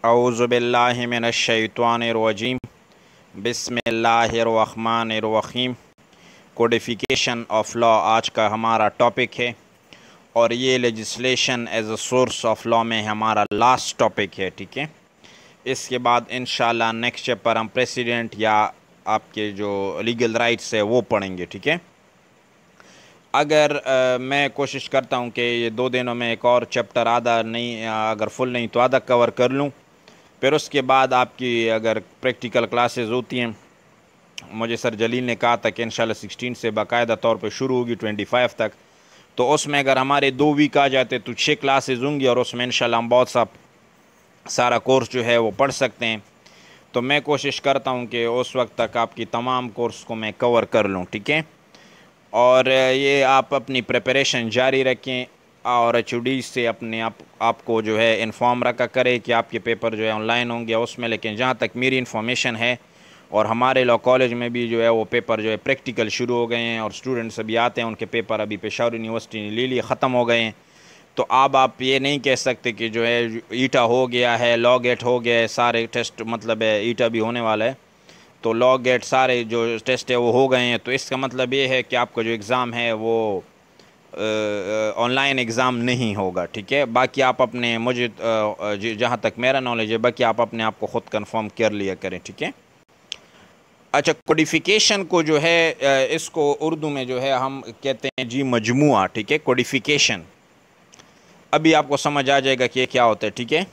औज़ुबिल्लाहि मिनश्शैतानिर्रजीम बिस्मिल्लाहिर्रहमानिर्रहीम। Codification of law आज का हमारा टॉपिक है और ये legislation as a source of law में हमारा लास्ट टॉपिक है। ठीक है, इसके बाद इंशाल्लाह नेक्स्ट चैप्टर हम प्रेसिडेंट या आपके जो लीगल राइट्स है वो पढ़ेंगे। ठीक है, अगर मैं कोशिश करता हूँ कि ये 2 दिनों में एक और चैप्टर आधा नहीं, अगर फुल नहीं तो आधा कवर कर लूँ। फिर उसके बाद आपकी अगर प्रैक्टिकल क्लासेस होती हैं, मुझे सर जलील ने कहा था कि इंशाल्लाह 16 से बाकायदा तौर पे शुरू होगी 25 तक, तो उसमें अगर हमारे 2 वीक आ जाते तो 6 क्लासेस होंगी और उसमें इंशाल्लाह हम बहुत सारा कोर्स जो है वो पढ़ सकते हैं। तो मैं कोशिश करता हूँ कि उस वक्त तक आपकी तमाम कोर्स को मैं कवर कर लूँ। ठीक है, और ये आप अपनी प्रिपरेशन जारी रखें और HOD से अपने आपको जो है इन्फॉर्म रखा करें कि आपके पेपर जो है ऑनलाइन होंगे उसमें। लेकिन जहाँ तक मेरी इन्फॉर्मेशन है और हमारे लॉ कॉलेज में भी जो है वो पेपर जो है प्रैक्टिकल शुरू हो गए हैं और स्टूडेंट्स अभी आते हैं, उनके पेपर अभी पेशावर यूनिवर्सिटी ने ले लिए ख़त्म हो गए हैं। तो अब आप ये नहीं कह सकते कि जो है ईटा हो गया है, लॉ गेट हो गया है, सारे टेस्ट मतलब है ईटा भी होने वाला है, तो लॉ गेट सारे जो टेस्ट है वो हो गए हैं। तो इसका मतलब ये है कि आपका जो एग्ज़ाम है वो ऑनलाइन एग्ज़ाम नहीं होगा। ठीक है, बाकी आप अपने मुझे जहाँ तक मेरा नॉलेज है बाकी आप अपने आप को ख़ुद कंफर्म कर लिया करें। ठीक है, अच्छा, कोडिफिकेशन को जो है इसको उर्दू में जो है हम कहते हैं जी मजमुआ। ठीक है, कोडिफिकेशन अभी आपको समझ आ जाएगा कि ये क्या होता है। ठीक है,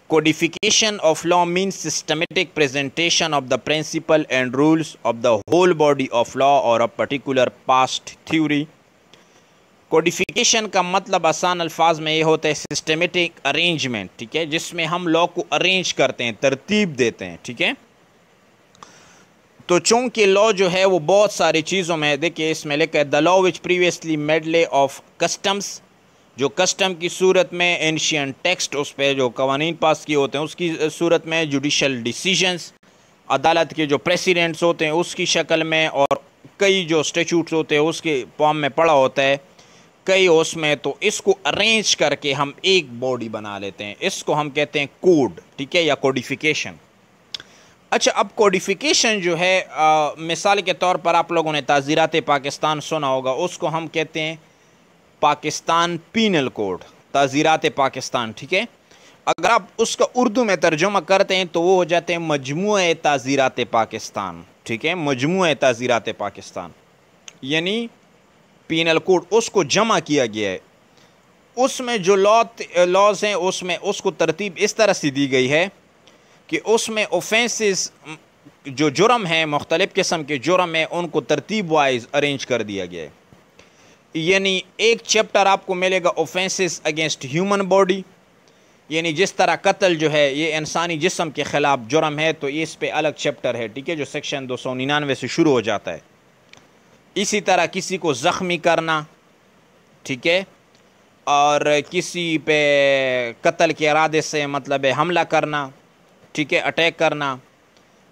Codification of law means systematic presentation of the principle and rules of the whole body of law or a particular past theory. Codification का मतलब आसान अल्फाज में ये होता है सिस्टमेटिक अरेंजमेंट। ठीक है, जिसमें हम लॉ को अरेंज करते हैं, तरतीब देते हैं। ठीक है, तो चूंकि लॉ जो है वो बहुत सारी चीज़ों में, देखिए इसमें लिखा है the law which previously medley of customs, जो कस्टम की सूरत में, एंशियंट टेक्स्ट उस पर जो कवानीन पास किए होते हैं उसकी सूरत में, जुडिशल डिसीजंस अदालत के जो प्रेसिडेंट्स होते हैं उसकी शक्ल में, और कई जो स्टेचूट्स होते हैं उसके फॉर्म में पड़ा होता है कई उसमें, तो इसको अरेंज करके हम एक बॉडी बना लेते हैं, इसको हम कहते हैं कोड। ठीक है, या कोडिफिकेशन। अच्छा, अब कोडिफिकेशन जो है मिसाल के तौर पर आप लोगों ने ताज़ीरात पाकिस्तान सुना होगा, उसको हम कहते हैं पाकिस्तान पीनल कोड, ताज़ीरात पाकिस्तान। ठीक है, अगर आप उसका उर्दू में तर्जुमा करते हैं तो वो हो जाते हैं मजमूए ताज़ीरात पाकिस्तान। ठीक है, मजमूए ताज़ीरात पाकिस्तान यानी पीनल कोड, उसको जमा किया गया है। उसमें जो लॉज हैं उसमें उसको तरतीब इस तरह से दी गई है कि उसमें ऑफेंसेस जो जुर्म हैं, मुख्तलिफ़ किस्म के जुर्म हैं, उनको तरतीब वाइज अरेंज कर दिया गया है। यानी एक चैप्टर आपको मिलेगा ऑफेंसेस अगेंस्ट ह्यूमन बॉडी, यानी जिस तरह कत्ल जो है ये इंसानी जिस्म के ख़िलाफ़ जुर्म है, तो इस पे अलग चैप्टर है। ठीक है, जो सेक्शन 299 से शुरू हो जाता है। इसी तरह किसी को ज़ख्मी करना, ठीक है, और किसी पे कत्ल के इरादे से मतलब हमला करना, ठीक है, अटैक करना,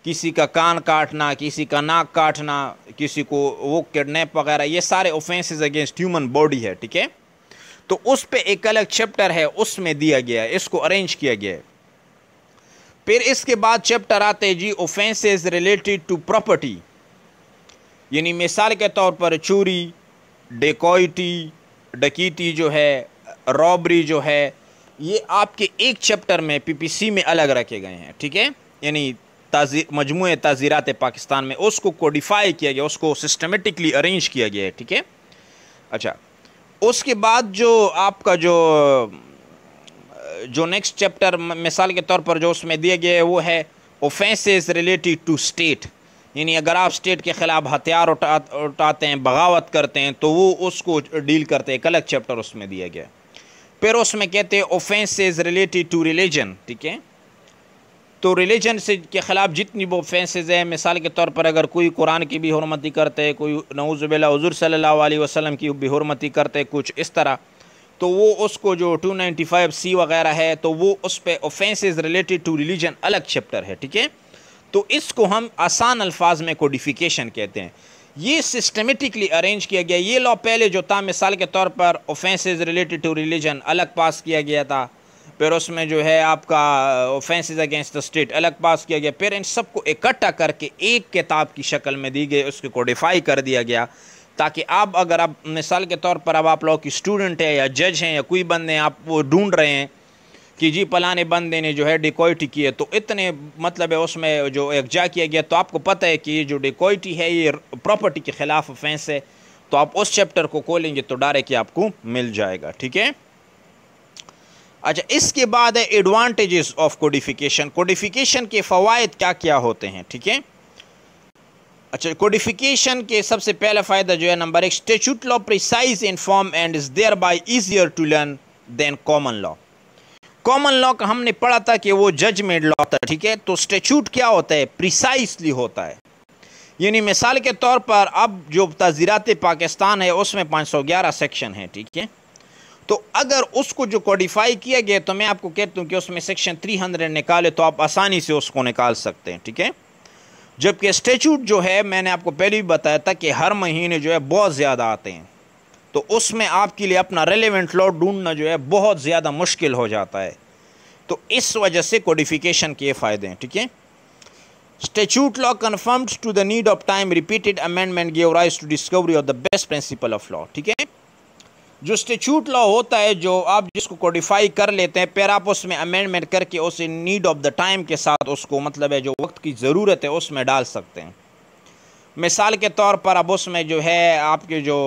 किसी का कान काटना, किसी का नाक काटना, किसी को वो किडनैप वगैरह, ये सारे ऑफेंसेस अगेंस्ट ह्यूमन बॉडी है। ठीक है, तो उस पे एक अलग चैप्टर है, उसमें दिया गया है, इसको अरेंज किया गया है। फिर इसके बाद चैप्टर आते हैं जी ऑफेंसेस रिलेटेड टू प्रॉपर्टी, यानी मिसाल के तौर पर चोरी, डेकॉइटी, डकैती जो है, रॉबरी जो है, ये आपके एक चैप्टर में PPC में अलग रखे गए हैं। ठीक है, यानी मजमूए ताज़ीरात पाकिस्तान में उसको कोडिफाई किया गया, उसको सिस्टमेटिकली अरेंज किया गया है। ठीक है, अच्छा, उसके बाद जो आपका जो नेक्स्ट चैप्टर मिसाल के तौर पर जो उसमें दिया गया है वो है ऑफेंसेस रिलेटेड टू स्टेट, यानी अगर आप स्टेट के ख़िलाफ़ हथियार उठाते हैं, बगावत करते हैं, तो वो उसको डील करते हैं, एक अलग चैप्टर उसमें दिया गया। फिर उसमें कहते हैं ऑफेंसेस रिलेटेड टू रिलीजन। ठीक है, तो रिलीजन से के ख़िलाफ़ जितनी वो ऑफेंसेस हैं, मिसाल के तौर पर अगर कोई कुरान की भी हुर्मती करते हैं, कोई नऊज़ुबिल्लाह हुज़ूर सल्लल्लाहु अलैहि वसल्लम की भी हुर्मती करते हैं, कुछ इस तरह, तो वो उसको जो 295C वगैरह है, तो वो उस पर ऑफेंसेस रिलेटेड टू रिलीजन अलग चैप्टर है। ठीक है, तो इसको हम आसान अल्फाज में कोडिफिकेशन कहते हैं। ये सिस्टमेटिकली अरेंज किया गया। ये लॉ पहले जो था, मिसाल के तौर पर ऑफेंसेस रिलेटेड टू रिलीजन अलग पास किया गया था, फिर उसमें जो है आपका ऑफेंसेस अगेंस्ट द स्टेट अलग पास किया गया, फिर इन सबको इकट्ठा करके एक किताब की शक्ल में दी गई, उसको कोडिफाई कर दिया गया, ताकि आप अगर आप मिसाल के तौर पर अब आप लोग की स्टूडेंट है या जज हैं या कोई बंदे आप वो ढूंढ रहे हैं कि जी फलाने बंदे ने जो है डिकॉइटी की है, तो इतने मतलब है उसमें जो एकजा किया गया, तो आपको पता है कि ये जो डिकॉइटी है ये प्रॉपर्टी के खिलाफ ऑफेंस है, तो आप उस चैप्टर को खोलेंगे तो डायरेक्ट आपको मिल जाएगा। ठीक है, अच्छा इसके बाद है एडवांटेजेस ऑफ कोडिफिकेशन। कोडिफिकेशन के फ़वाइद क्या क्या होते हैं। ठीक है, अच्छा कोडिफिकेशन के सबसे पहला फ़ायदा जो है number 1, statute law precise in form and is thereby easier to learn than common law. Common law का हमने पढ़ा था कि वो जजमेंट लॉ था। ठीक है, तो स्टैट्यूट क्या होता है, प्रिसाइसली होता है, यानी मिसाल के तौर पर अब जो ताज़ीरात पाकिस्तान है उसमें 511 सेक्शन है। ठीक है, तो अगर उसको जो कोडिफाई किया गया तो मैं आपको कहता हूँ कि उसमें सेक्शन 300 निकाले तो आप आसानी से उसको निकाल सकते हैं। ठीक है, जबकि स्टैट्यूट जो है मैंने आपको पहले भी बताया था कि हर महीने जो है बहुत ज़्यादा आते हैं, तो उसमें आपके लिए अपना रेलेवेंट लॉ ढूंढना जो है बहुत ज़्यादा मुश्किल हो जाता है, तो इस वजह से कोडिफिकेशन के फ़ायदे हैं। ठीक है, statute law confirmed to the need of time, repeated amendment give rise to discovery of the best principle of law. ठीक है, जो स्टैट्यूट लॉ होता है जो आप जिसको कोडिफाई कर लेते हैं, फिर आप उसमें अमेंडमेंट करके उसे नीड ऑफ द टाइम के साथ उसको मतलब है जो वक्त की ज़रूरत है उसमें डाल सकते हैं। मिसाल के तौर पर अब उसमें जो है आपके जो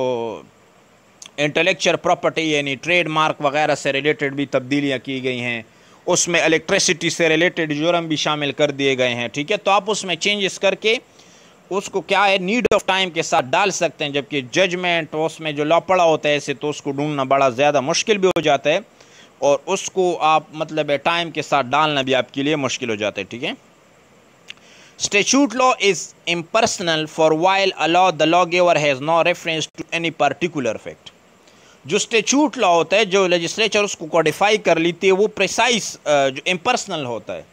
इंटेलेक्चुअल प्रॉपर्टी यानी ट्रेडमार्क वगैरह से रिलेटेड भी तब्दीलियाँ की गई हैं, उसमें इलेक्ट्रिसिटी से रिलेटेड जुर्म भी शामिल कर दिए गए हैं। ठीक है, तो आप उसमें चेंजेस करके उसको क्या है नीड ऑफ टाइम के साथ डाल सकते हैं, जबकि जजमेंट उसमें जो लॉ पड़ा होता है ऐसे तो उसको ढूंढना बड़ा ज़्यादा मुश्किल भी हो जाता है, और उसको आप मतलब है टाइम के साथ डालना भी आपके लिए मुश्किल हो जाता है। ठीक है, statute law is impersonal for while a law the law giver has no reference to any particular fact. जो स्टैट्यूट लॉ होता है जो लेजिस्लेचर उसको कोडिफाई कर लेती है वो प्रिसाइज जो इम्पर्सनल होता है।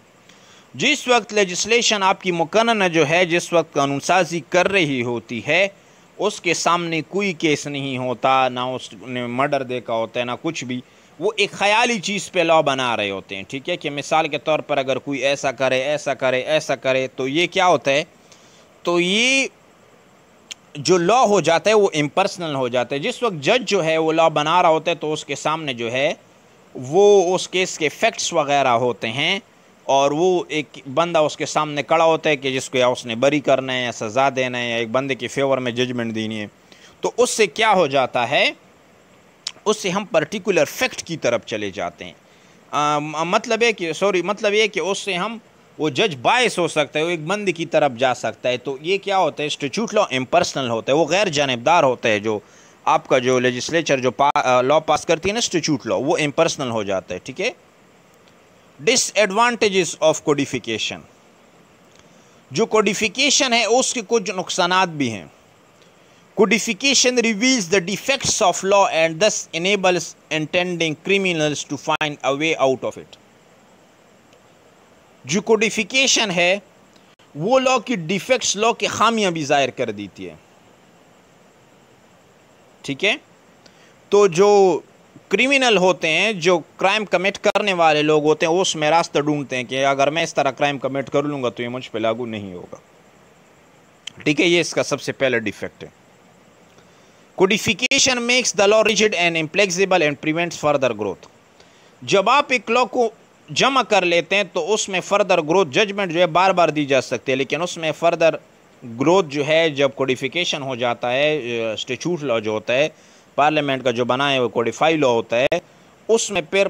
जिस वक्त लेजिस्लेशन आपकी मुकन्ना जो है जिस वक्त कानून साजी कर रही होती है उसके सामने कोई केस नहीं होता, ना उसने मर्डर देखा होता है ना कुछ भी, वो एक ख़याली चीज़ पे लॉ बना रहे होते हैं। ठीक है, कि मिसाल के तौर पर अगर कोई ऐसा करे ऐसा करे ऐसा करे तो ये क्या होता है, तो ये जो लॉ हो जाता है वो इम्पर्सनल हो जाता है। जिस वक्त जज जो है वो लॉ बना रहा होता है तो उसके सामने जो है वो उस केस के फैक्ट्स वगैरह होते हैं, और वो एक बंदा उसके सामने खड़ा होता है कि जिसको या उसने बरी करना है या सज़ा देना है या एक बंदे के फेवर में जजमेंट देनी है, तो उससे क्या हो जाता है, उससे हम पर्टिकुलर फैक्ट की तरफ चले जाते हैं। मतलब है कि मतलब ये कि उससे हम वो जज बायस हो सकता है, वो एक बंदे की तरफ जा सकता है। तो ये क्या होता है, स्टैट्यूट लॉ इम्पर्सनल होता है, वो गैर जानिबदार होता है। जो आपका जो लेजिस्लेचर जो लॉ पास करती है ना स्टैट्यूट लॉ, वो इम्पर्सनल हो जाता है। ठीक है, डिसएडवांटेजेस ऑफ कोडिफिकेशन। जो कोडिफिकेशन है उसके कुछ नुकसानात भी हैं। Codification reveals the defects of law and thus enables intending criminals to find a way out of it. जो कोडिफिकेशन है वो लॉ की डिफेक्ट्स, लॉ की खामियां भी जाहिर कर देती है। ठीक है, तो जो क्रिमिनल होते हैं, जो क्राइम कमिट करने वाले लोग होते हैं, वो उसमें रास्ता ढूंढते हैं कि अगर मैं इस तरह क्राइम कमिट कर लूँगा तो ये मुझ पे लागू नहीं होगा। ठीक है, ये इसका सबसे पहला डिफेक्ट है। Codification makes the law rigid and inflexible and prevents further growth. जब आप एक लॉ को जमा कर लेते हैं तो उसमें फर्दर ग्रोथ, जजमेंट जो है बार बार दी जा सकती है, लेकिन उसमें फर्दर ग्रोथ जो है जब कोडिफिकेशन हो जाता है, स्टैट्यूट लॉ जो होता है पार्लियामेंट का जो बना है वो कोडिफाई लॉ होता है, उसमें फिर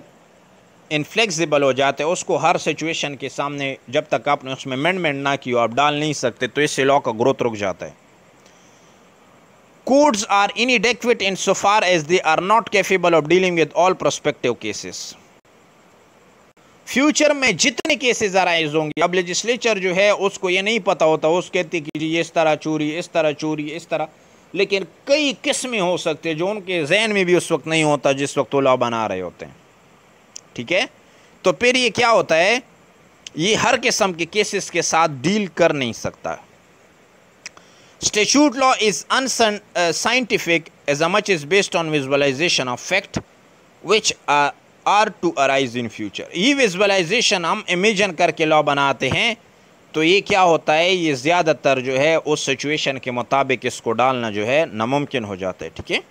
इनफ्लेक्सिबल हो जाते हैं। उसको हर सिचुएशन के सामने जब तक आपने उसमें अमेंडमेंट ना की हो आप डाल नहीं सकते, तो इससे लॉ का ग्रोथ रुक जाता है। Codes are inadequate in so far as they are not capable of dealing with all prospective cases. Future में जितने केसेस अराइज होंगे, अब लेजिस्लेचर जो है उसको ये नहीं पता होता, उसको कहती कि जी इस तरह चोरी, इस तरह चोरी, इस तरह, लेकिन कई किस्में हो सकते हैं जो उनके जहन में भी उस वक्त नहीं होता जिस वक्त वो लॉ बना रहे होते हैं। ठीक है, तो फिर ये क्या होता है, ये हर किस्म के केसेस के साथ डील कर नहीं सकता। Statute law is unscientific as much is based on visualization of fact which are to arise in future. ये विजुअलाइजेशन हम इमेजिन करके लॉ बनाते हैं, तो ये क्या होता है, ये ज़्यादातर जो है उस सिचुएशन के मुताबिक इसको डालना जो है नामुमकिन हो जाता है, ठीक है।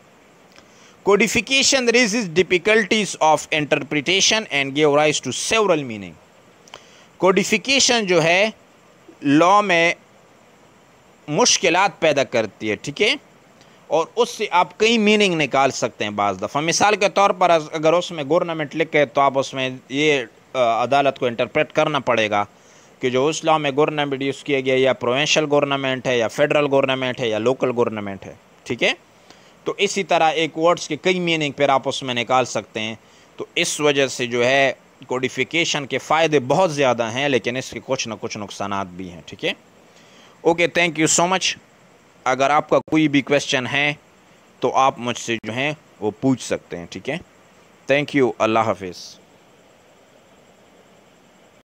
Codification raises difficulties of interpretation and give rise to several meaning. Codification जो है लॉ में मुश्किलात पैदा करती है, ठीक है, और उससे आप कई मीनिंग निकाल सकते हैं। बाज़ दफ़ा मिसाल के तौर पर अगर उसमें गवर्नमेंट लिखे तो आप उसमें ये अदालत को इंटरप्रेट करना पड़ेगा कि जो उस लॉ में गवर्नमेंट यूज़ किया गया या प्रोविंशियल गवर्नमेंट है या फेडरल गवर्नमेंट है या लोकल गवर्नमेंट है, ठीक है। तो इसी तरह एक वर्ड्स के कई मीनिंग फिर आप उसमें निकाल सकते हैं। तो इस वजह से जो है कोडिफिकेशन के फ़ायदे बहुत ज़्यादा हैं, लेकिन इसके कुछ ना कुछ नुकसानात भी हैं, ठीक है। Okay, thank you so much. अगर आपका कोई भी क्वेश्चन है तो आप मुझसे जो है वो पूछ सकते हैं, ठीक है। थैंक यू, अल्लाह हाफिज़।